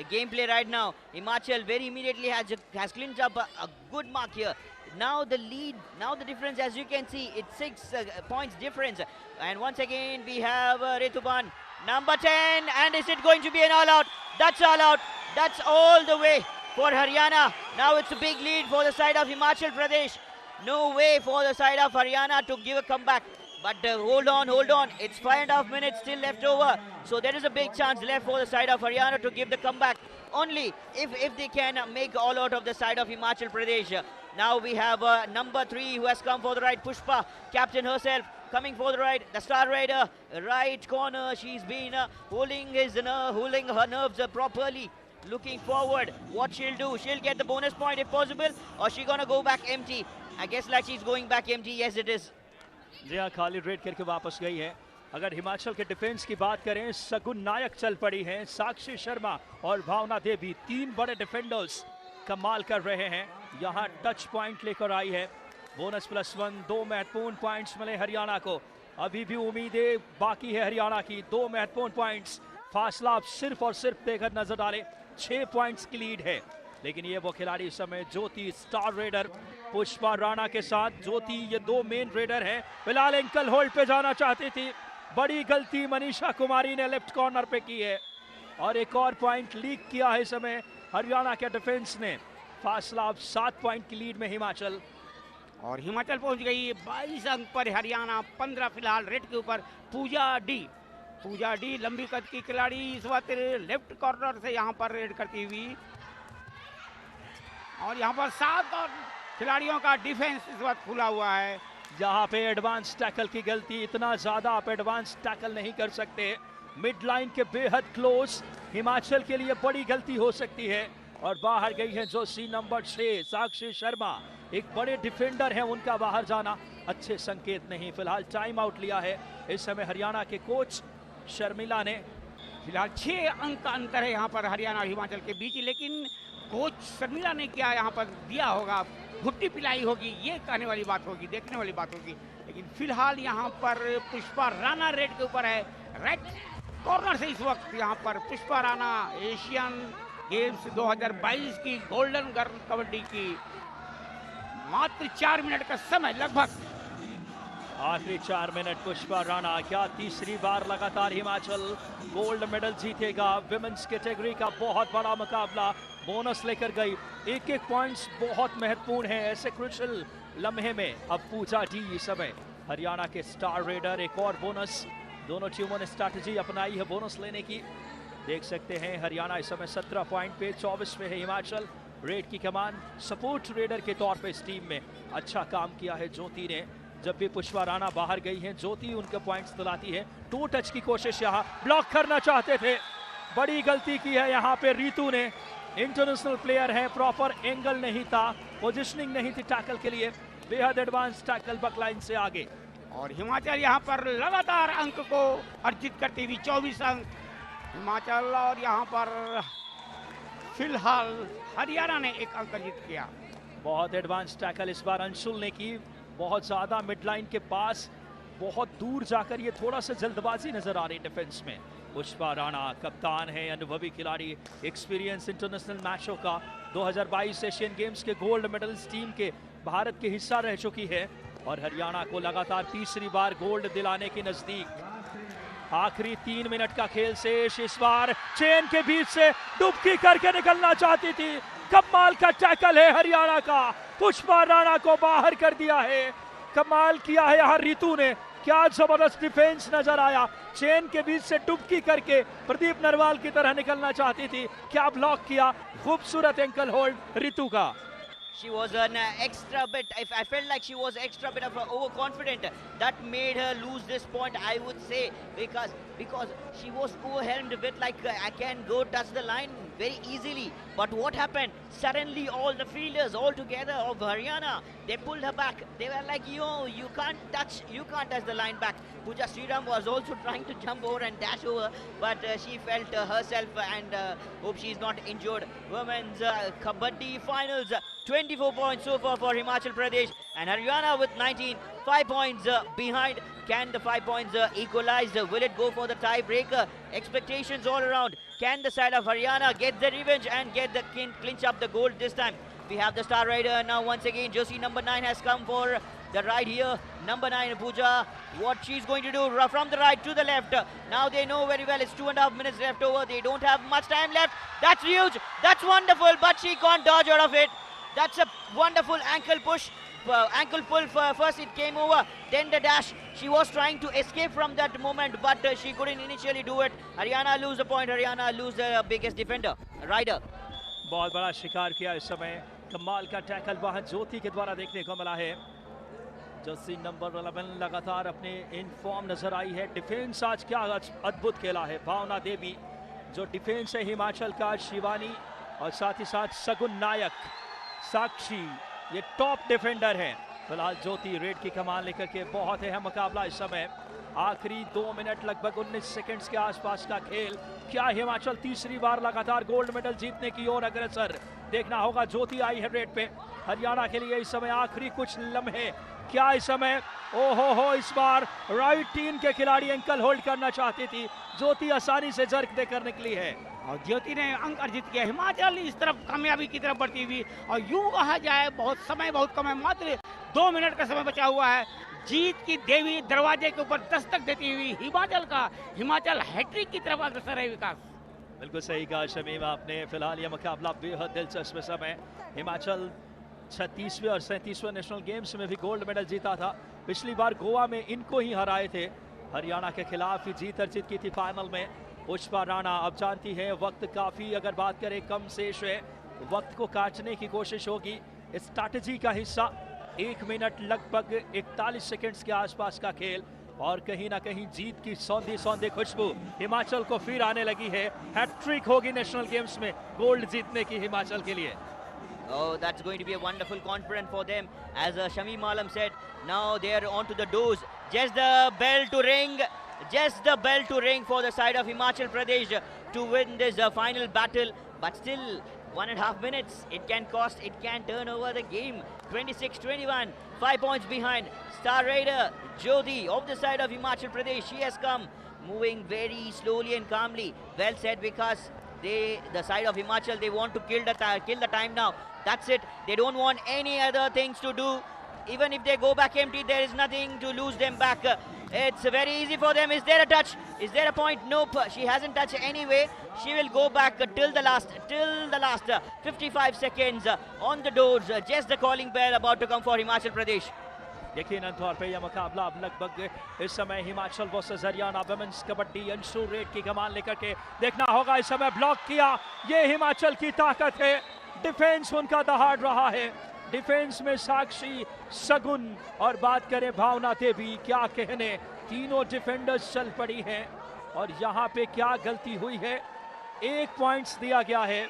gameplay right now. Himachal very immediately has clinched up a good mark here. Now the lead, now the difference, as you can see, it's 6 points difference. And once again, we have Rituban, number 10, and is it going to be an all-out? That's all-out. That's all the way for Haryana. Now it's a big lead for the side of Himachal Pradesh. No way for the side of Haryana to give a comeback. But hold on, it's 5.5 minutes still left over. So there is a big chance left for the side of Haryana to give the comeback. Only if they can make all out of the side of Himachal Pradesh. Now we have number 3 who has come for the right, Pushpa, captain herself, coming for the right, the Star Raider, right corner. She's been holding her nerves properly. Looking forward, what she'll do. She'll get the bonus point if possible, or she gonna go back empty. I guess like she's going back empty. Yes, it is. जी हाँ, खाली red करके वापस गई है। अगर हिमाचल के defence की बात करें, सगुन नायक चल पड़ी हैं, साक्षी शर्मा और भावना देवी, 3 बड़े डिफेंडर्स कमाल कर रहे हैं। यहाँ टच पॉइंट लेकर आई है, बोनस +1, 2 महत्वपूर्ण पॉइंट्स मिले हरियाणा को। अभी भी उम्मीदें बाकी है हरियाणा की, 2 महत्वपूर्ण पॉइंट्स, फासला आप सिर्फ और सिर्फ देकर नजर डालें, 6 पॉइंट्स की लीड है। लेकिन ये वो खिलाड़ी इस समय ज्योति, स्टार रेडर पुष्पा राणा के साथ, ज्योति ये 2 मेन रेडर हैं। फिलहाल एंकल होल्ड पे जाना चाहती थी, बड़ी गलती मनीषा कुमारी ने लेफ्ट कॉर्नर पे की है, और एक और पॉइंट लीक किया है इस समय हरियाणा के डिफेंस ने। फासला अब 7 पॉइंट की लीड में हिमाचल, और हिमाचल पहुंच गई 22 अंक पर, हरियाणा 15 फिलहाल रेड के ऊपर। पूजा डी लंबी कद की खिलाड़ी इस वक्त लेफ्ट कॉर्नर से यहाँ पर रेड करती हुई, और यहाँ पर 7 खिलाड़ियों का डिफेंस इस वक्त खुला हुआ है। जहाँ पे एडवांस टैकल की गलती, इतना ज्यादा आप एडवांस टैकल नहीं कर सकते, मिड लाइन के बेहद क्लोज, हिमाचल के लिए बड़ी गलती हो सकती है। और बाहर गई है जोशी नंबर 6 साक्षी शर्मा, एक बड़े डिफेंडर है, उनका बाहर जाना अच्छे संकेत नहीं। फिलहाल टाइम आउट लिया है इस समय हरियाणा के कोच शर्मिला ने। फिलहाल 6 अंक का अंतर है यहाँ पर हरियाणा और हिमाचल के बीच, लेकिन कोच शर्मिला ने क्या यहाँ पर दिया होगा, घुट्टी पिलाई होगी, ये कहने वाली बात होगी, देखने वाली बात होगी। लेकिन फिलहाल यहाँ पर पुष्पा राणा रेड के ऊपर है, राइट कॉर्नर से इस वक्त यहाँ पर पुष्पा राणा एशियन गेम्स 2022 की गोल्डन गर्ल कबड्डी की मात्र 4 मिनट का समय लगभग, आखिरी 4 मिनट। पुष्पा राणा, क्या तीसरी बार लगातार हिमाचल गोल्ड मेडल जीतेगा? विमेंस कैटेगरी का बहुत बड़ा मुकाबला, बोनस लेकर गई, 1-1 पॉइंट्स बहुत महत्वपूर्ण है ऐसे क्रूशियल लम्हे में। अब पूजा डी इस समय हरियाणा के स्टार रेडर, एक और बोनस दोनों टीमों ने स्ट्रैटेजी अपनाई है बोनस लेने की। देख सकते हैं हरियाणा इस समय 17 पॉइंट पे, 24 पे है हिमाचल। रेड की कमान सपोर्ट रेडर के तौर पे इस टीम में अच्छा काम किया है ज्योति ने। जब भी पुष्पा राणा बाहर गई हैं, ज्योति उनके पॉइंट्स दिलाती है। 2 टच की कोशिश, यहाँ ब्लॉक करना चाहते थे, बड़ी गलती की है यहाँ पे रितु ने। इंटरनेशनल प्लेयर है, प्रॉपर एंगल नहीं था, पोजिशनिंग नहीं थी टैकल के लिए। बेहद एडवांस टैकल बकलाइन से आगे। और हिमाचल यहाँ पर लगातार अंक को अर्जित करती हुई 24 अंक हिमाचल, और यहाँ पर फिलहाल हरियाणा ने 1 अंक अर्जित किया। बहुत एडवांस टैकल इस बार अंशुल ने की, बहुत ज्यादा मिड लाइन के पास, बहुत दूर जाकर ये थोड़ा सा जल्दबाजी नजर आ रही डिफेंस में। पुष्पा राणा कप्तान है, अनुभवी खिलाड़ी, एक्सपीरियंस इंटरनेशनल मैचों का। 2022 एशियन गेम्स के गोल्ड मेडलिस्ट टीम के भारत के हिस्सा रह चुकी है और हरियाणा को लगातार तीसरी बार गोल्ड दिलाने के नजदीक। आखिरी 3 मिनट का खेल शेष। इस बार चेन के बीच से डुबकी करके निकलना चाहती थी। कमाल का टैकल है हरियाणा का, पुष्पा राणा को बाहर कर दिया है। कमाल किया है यहाँ रितु ने, क्या जबरदस्त डिफेंस नजर आया। चेन के बीच से डुबकी करके प्रदीप नरवाल की तरह निकलना चाहती थी, क्या ब्लॉक किया। खूबसूरत एंकल होल्ड रितु का। She was an extra bit, I felt like she was extra bit of overconfident. That made her lose this point, I would say, because she was overwhelmed with like, I can go touch the line very easily. But what happened? Suddenly all the fielders all together of Haryana, they pulled her back. They were like, yo, you can't touch the line back. Pooja Sriram was also trying to jump over and dash over, but she felt herself and hope she's not injured. Women's Kabaddi finals, 24 points so far for Himachal Pradesh, and Haryana with 19, 5 points behind. Can the 5 points equalize? Will it go for the tiebreaker? Expectations all around. Can the side of Haryana get the revenge and get the clinch up the gold this time? We have the star rider now once again. Jersey number 9 has come for the ride here. Number 9, Pooja, what she's going to do from the right to the left. Now they know very well it's 2.5 minutes left over. They don't have much time left. That's huge. That's wonderful, but she can't dodge out of it. That's a wonderful ankle push. Ankle pull. First it came over, then the dash. She was trying to escape from that moment, but she couldn't initially do it. Haryana lose the point. Haryana lose the biggest defender, rider. बहुत बड़ा शिकार किया इस समय। कमाल का tackle वहां ज्योति के द्वारा देखने को मिला है। जर्सी नंबर 11 लगातार अपने इन फॉर्म नजर आई है। डिफेंस आज क्या अद्भुत खेला है भावना देवी, जो डिफेंस है हिमाचल का। शिवानी और साथ ही साथ सगुन नायक, साक्षी, ये टॉप डिफेंडर हैं। फिलहाल ज्योति रेड की कमान लेकर के बहुत अहम मुकाबला इस समय। आखिरी 2 मिनट लगभग 19 सेकंड्स के आसपास का खेल। क्या हिमाचल तीसरी बार लगातार गोल्ड मेडल जीतने की ओर अग्रसर? देखना होगा। ज्योति आई है रेड पे। हरियाणा के लिए इस समय आखिरी कुछ लम्हे। क्या इस समय ओहो इस बार राइट टीम के खिलाड़ी एंकल होल्ड करना चाहती थी, ज्योति आसानी से जर्क देकर निकली है और ज्योति ने अंक अर्जित किया। हिमाचल इस तरफ कामयाबी की तरफ बढ़ती हुई, और यूं कहा जाए बहुत समय बहुत कम है, मात्र 2 मिनट का समय बचा हुआ है। जीत की देवी दरवाजे के ऊपर दस्तक देती हुई हिमाचल हैट्रिक की तरफ अग्रसर है। विकास बिल्कुल सही कहा शमीम आपने। फिलहाल यह मुकाबला बेहद दिलचस्प समय। हिमाचल 36वें और 37वें नेशनल गेम्स में भी गोल्ड मेडल जीता था। पिछली बार गोवा में इनको ही हराए थे। हरियाणा के खिलाफ ही जीत अर्जित की थी फाइनल में। पुष्पा राणा अब जानती है वक्त काफ़ी, अगर बात करें कम शेष है, वक्त को काटने की कोशिश होगी। स्ट्रैटेजी का हिस्सा 1 मिनट लगभग 41 सेकंड्स के आसपास का खेल, और कहीं ना कहीं जीत की सौंधी खुशबू हिमाचल को फिर आने लगी है। हैट्रिक होगी नेशनल गेम्स में गोल्ड जीतने की हिमाचल के लिए। Oh, that's going to be a wonderful confidence for them. As Shamim Alam said, now they are on to the doors. Just the bell to ring. Just the bell to ring for the side of Himachal Pradesh to win this final battle. But still, 1.5 minutes. It can cost, it can turn over the game. 26-21, 5 points behind. Star Raider, Jyoti, of the side of Himachal Pradesh. She has come, moving very slowly and calmly. Well said, because the side of Himachal, they want to kill the time now. That's it. They don't want any other things to do. Even if they go back empty, there is nothing to lose them back. It's very easy for them. Is there a touch? Is there a point? Nope. She hasn't touched anyway. She will go back till the last 55 seconds on the doors. Just the calling bell about to come for Himachal Pradesh. यकीनन तौर पे यह मुकाबला अब लगभग इस समय Himachal versus Haryana women's kabaddi. Anshu raid की कमान लेकर के देखना होगा। इस समय ब्लॉक किया, ये हिमाचल की ताकत है। डिफेंस उनका दहाड़ रहा है। डिफेंस में साक्षी, सगुन और बात करें भावना देवी, क्या कहने, तीनों डिफेंडर्स चल पड़ी हैं। और यहाँ पे क्या गलती हुई है, 1 पॉइंट्स दिया गया है,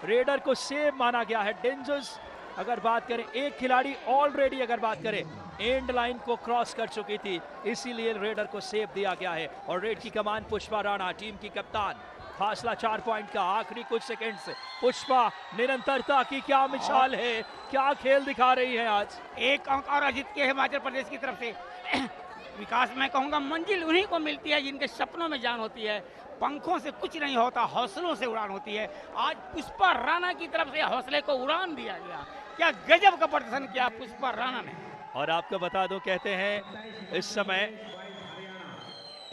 रेडर को सेव माना गया है। डेंजर्स अगर बात करें, एक खिलाड़ी ऑलरेडी अगर बात करें एंड लाइन को क्रॉस कर चुकी थी, इसीलिए रेडर को सेव दिया गया है। और रेड की कमान पुष्पा राणा, टीम की कप्तान। फासला 4 पॉइंट का, आखिरी कुछ सेकंड्स। पुष्पा निरंतरता की क्या मिसाल है, क्या खेल दिखा रही है आज। 1 अंक और अजीत के हिमाचल प्रदेश की तरफ से। विकास मैं कहूँगा मंजिल उन्हीं को मिलती है जिनके सपनों में जान होती है। पंखों से कुछ नहीं होता, हौसलों से उड़ान होती है। आज पुष्पा राणा की तरफ से हौसले को उड़ान दिया गया। क्या गजब का प्रदर्शन किया पुष्पा राणा ने। और आपको बता दो, कहते हैं इस समय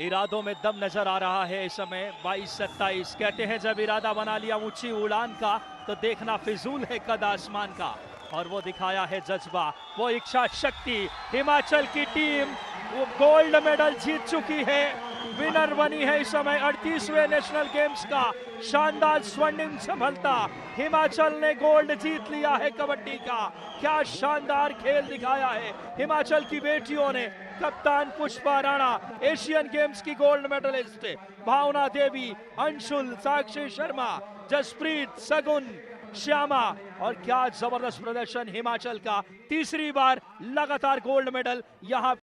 इरादों में दम नजर आ रहा है। इस समय 22-27 कहते हैं, जब इरादा बना लिया ऊंची उड़ान का तो देखना फिजूल है कद आसमान का। और वो दिखाया है जज्बा, वो इच्छा शक्ति। हिमाचल की टीम वो गोल्ड मेडल जीत चुकी है, विनर बनी है इस समय 38वें नेशनल गेम्स का। शानदार स्वर्णिम सफलता, हिमाचल ने गोल्ड जीत लिया है कबड्डी का। क्या शानदार खेल दिखाया है हिमाचल की बेटियों ने। कप्तान पुष्पा राणा, एशियन गेम्स की गोल्ड मेडलिस्ट, भावना देवी, अंशुल, साक्षी शर्मा, जसप्रीत, सगुन, श्यामा। और क्या जबरदस्त प्रदर्शन हिमाचल का, तीसरी बार लगातार गोल्ड मेडल यहाँ